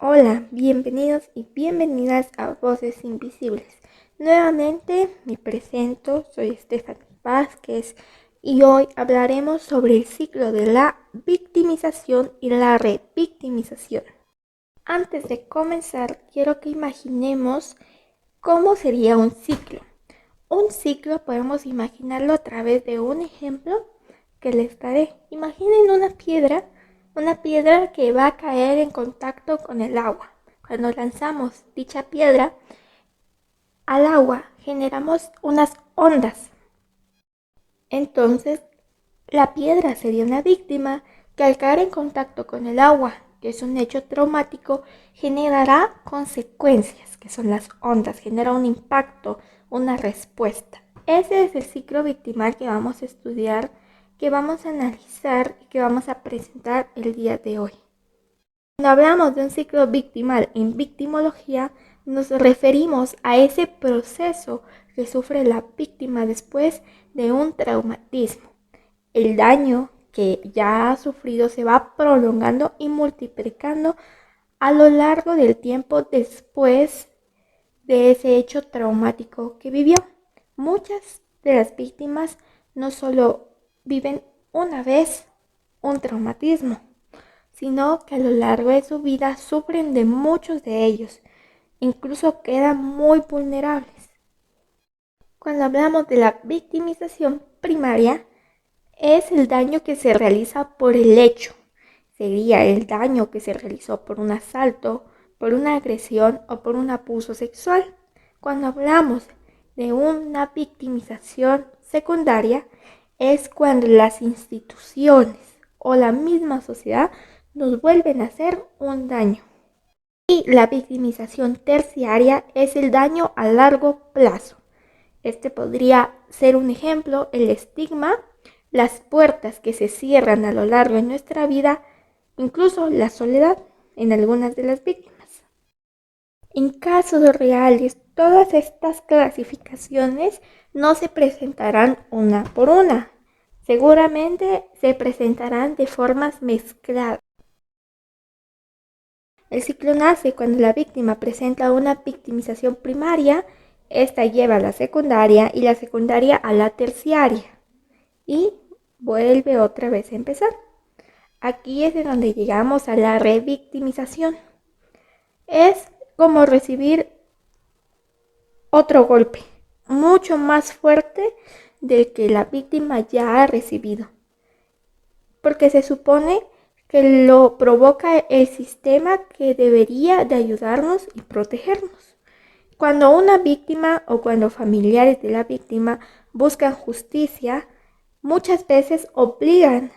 Hola, bienvenidos y bienvenidas a Voces Invisibles. Nuevamente me presento, soy Stephanie Vázquez y hoy hablaremos sobre el ciclo de la victimización y la revictimización. Antes de comenzar, quiero que imaginemos cómo sería un ciclo. Un ciclo podemos imaginarlo a través de un ejemplo que les daré. Imaginen una piedra que va a caer en contacto con el agua. Cuando lanzamos dicha piedra al agua, generamos unas ondas. Entonces, la piedra sería una víctima que al caer en contacto con el agua, que es un hecho traumático, generará consecuencias, que son las ondas, genera un impacto, una respuesta. Ese es el ciclo victimal que vamos a estudiar, que vamos a analizar y que vamos a presentar el día de hoy. Cuando hablamos de un ciclo victimal en victimología, nos referimos a ese proceso que sufre la víctima después de un traumatismo. El daño que ya ha sufrido se va prolongando y multiplicando a lo largo del tiempo después de ese hecho traumático que vivió. Muchas de las víctimas no solo viven una vez un traumatismo, sino que a lo largo de su vida sufren de muchos de ellos, incluso quedan muy vulnerables. Cuando hablamos de la victimización primaria, es el daño que se realiza por el hecho. Sería el daño que se realizó por un asalto, por una agresión o por un abuso sexual. Cuando hablamos de una victimización secundaria, es cuando las instituciones o la misma sociedad nos vuelven a hacer un daño. Y la victimización terciaria es el daño a largo plazo. Este podría ser un ejemplo, el estigma, las puertas que se cierran a lo largo de nuestra vida, incluso la soledad en algunas de las víctimas. En casos reales, todas estas clasificaciones no se presentarán una por una. Seguramente se presentarán de formas mezcladas. El ciclo nace cuando la víctima presenta una victimización primaria, esta lleva a la secundaria y la secundaria a la terciaria. Y vuelve otra vez a empezar. Aquí es de donde llegamos a la revictimización. Es como recibir otro golpe, mucho más fuerte del que la víctima ya ha recibido. Porque se supone que lo provoca el sistema que debería de ayudarnos y protegernos. Cuando una víctima o cuando familiares de la víctima buscan justicia, muchas veces obligan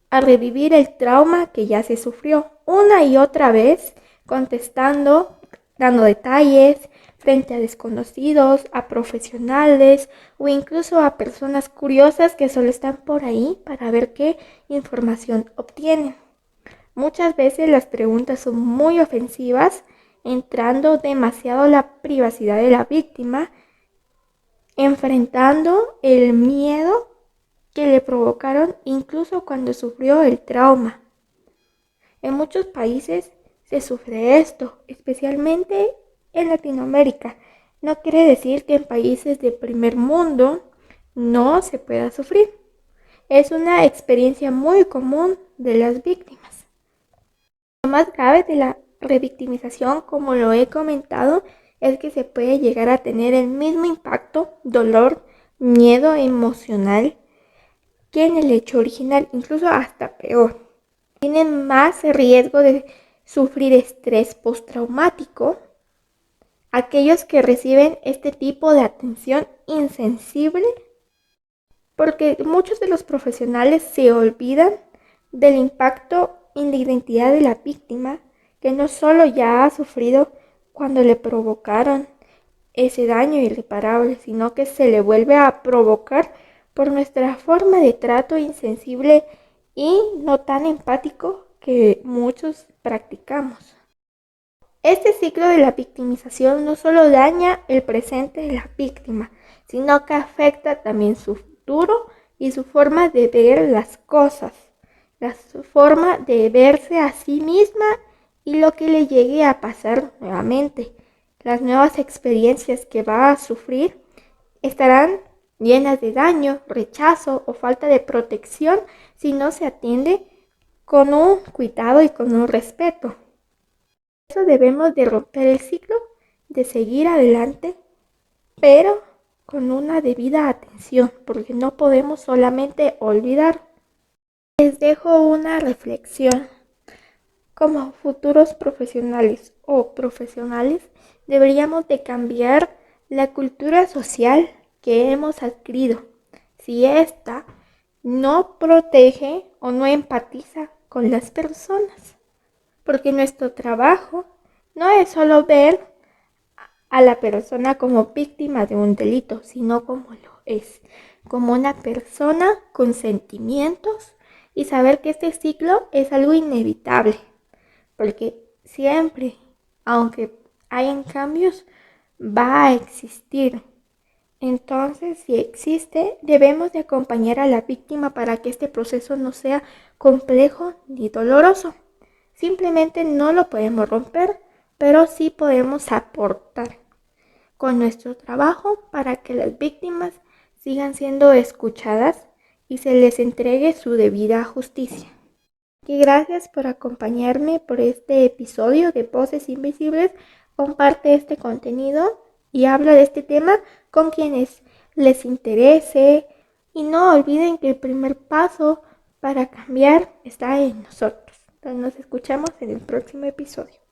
a revivir el trauma que ya se sufrió una y otra vez, contestando, dando detalles frente a desconocidos, a profesionales o incluso a personas curiosas que solo están por ahí para ver qué información obtienen. Muchas veces las preguntas son muy ofensivas, entrando demasiado la privacidad de la víctima, enfrentando el miedo que le provocaron incluso cuando sufrió el trauma. En muchos países se sufre esto, especialmente en Latinoamérica. No quiere decir que en países de primer mundo no se pueda sufrir. Es una experiencia muy común de las víctimas. Lo más grave de la revictimización, como lo he comentado, es que se puede llegar a tener el mismo impacto, dolor, miedo emocional que en el hecho original, incluso hasta peor. Tienen más riesgo de sufrir estrés postraumático aquellos que reciben este tipo de atención insensible, porque muchos de los profesionales se olvidan del impacto en la identidad de la víctima, que no solo ya ha sufrido cuando le provocaron ese daño irreparable, sino que se le vuelve a provocar por nuestra forma de trato insensible y no tan empático que muchos practicamos. Este ciclo de la victimización no solo daña el presente de la víctima, sino que afecta también su futuro y su forma de ver las cosas, la forma de verse a sí misma y y lo que le llegue a pasar nuevamente. Las nuevas experiencias que va a sufrir estarán llenas de daño, rechazo o falta de protección si no se atiende con un cuidado y con un respeto. Por eso debemos de romper el ciclo, de seguir adelante, pero con una debida atención, porque no podemos solamente olvidar. Les dejo una reflexión. Como futuros profesionales o profesionales, deberíamos de cambiar la cultura social que hemos adquirido. Si ésta no protege o no empatiza con las personas, porque nuestro trabajo no es solo ver a la persona como víctima de un delito, sino como lo es, como una persona con sentimientos y saber que este ciclo es algo inevitable, porque siempre, aunque hayan cambios, va a existir. Entonces, si existe, debemos de acompañar a la víctima para que este proceso no sea complejo ni doloroso. Simplemente no lo podemos romper, pero sí podemos aportar con nuestro trabajo para que las víctimas sigan siendo escuchadas y se les entregue su debida justicia. Y gracias por acompañarme por este episodio de Voces Invisibles. Comparte este contenido y habla de este tema con quienes les interese. Y no olviden que el primer paso para cambiar está en nosotros. Entonces nos escuchamos en el próximo episodio.